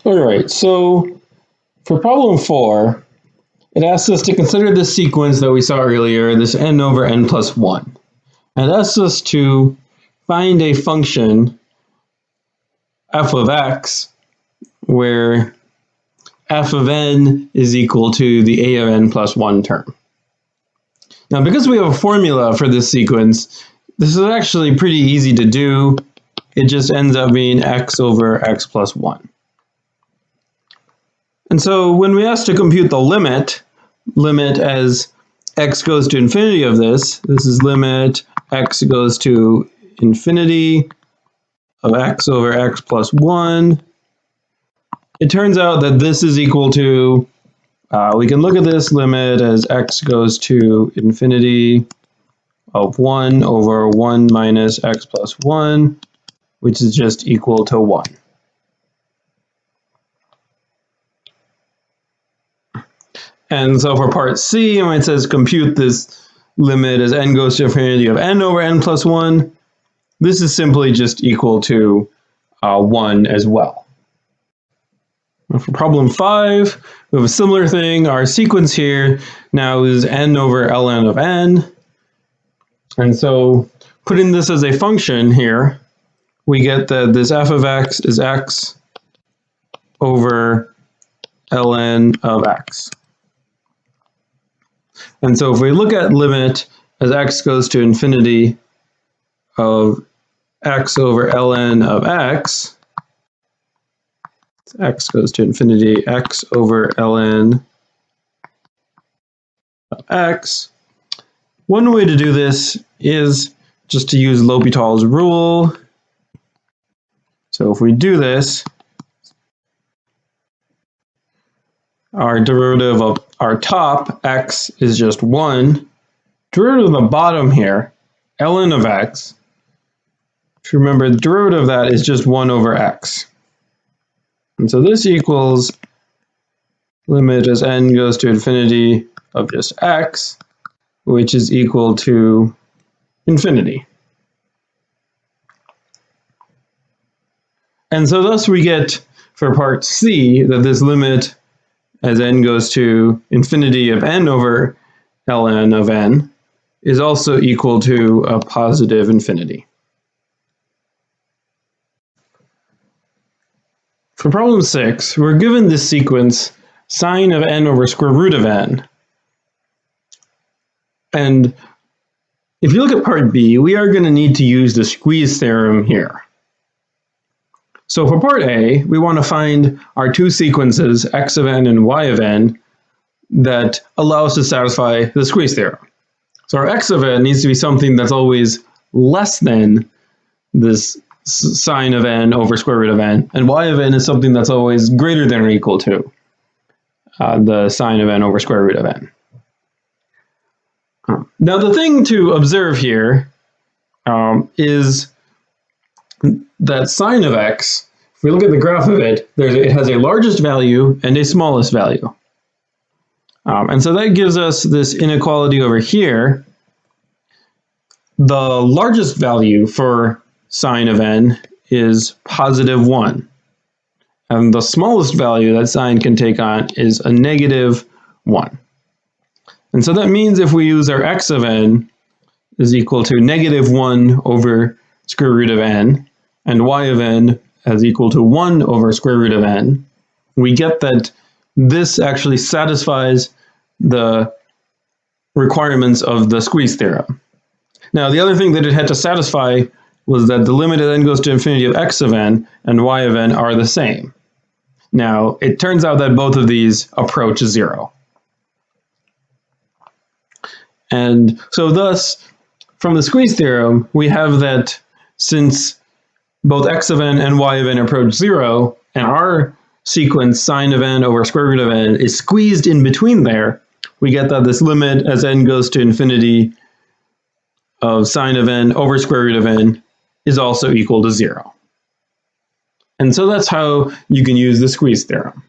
All right, so for problem 4, it asks us to consider this sequence that we saw earlier, this n over n plus 1. And it asks us to find a function, f of x, where f of n is equal to the a of n plus 1 term. Now, because we have a formula for this sequence, this is actually pretty easy to do. It just ends up being x over x plus 1. And so when we ask to compute the limit as x goes to infinity of this is limit x goes to infinity of x over x plus 1. It turns out that this is equal to, we can look at this limit as x goes to infinity of 1 over 1 minus x plus 1, which is just equal to 1. And so for part C, when it says compute this limit as n goes to infinity of n over n plus 1, this is simply just equal to 1 as well. And for problem 5, we have a similar thing. Our sequence here now is n over ln of n. And so putting this as a function here, we get that this f of x is x over ln of x. And so if we look at limit as x goes to infinity of x over ln of x, x goes to infinity, x over ln of x. One way to do this is just to use L'Hopital's rule. So if we do this, our derivative of our top, x, is just 1. Derivative of the bottom here, ln of x, if you remember, the derivative of that is just 1 over x. And so this equals limit as n goes to infinity of just x, which is equal to infinity. And so thus we get, for part C, that this limit as n goes to infinity of n over ln of n is also equal to a positive infinity. For problem 6, we're given this sequence sine of n over square root of n. And if you look at part B, we are going to need to use the squeeze theorem here. So for part A, we want to find our two sequences, x of n and y of n, that allow us to satisfy the squeeze theorem. So our x of n needs to be something that's always less than this sine of n over square root of n, and y of n is something that's always greater than or equal to the sine of n over square root of n. Now the thing to observe here is that sine of x, if we look at the graph of it, it has a largest value and a smallest value. And so that gives us this inequality over here. The largest value for sine of n is positive 1. And the smallest value that sine can take on is a negative 1. And so that means if we use our x of n is equal to negative 1 over square root of n, and y of n as equal to 1 over square root of n, we get that this actually satisfies the requirements of the squeeze theorem. Now, the other thing that it had to satisfy was that the limit as n goes to infinity of x of n and y of n are the same. Now, it turns out that both of these approach 0. And so thus, from the squeeze theorem, we have that since both x of n and y of n approach 0, and our sequence sine of n over square root of n is squeezed in between there, we get that this limit as n goes to infinity of sine of n over square root of n is also equal to 0. And so that's how you can use the squeeze theorem.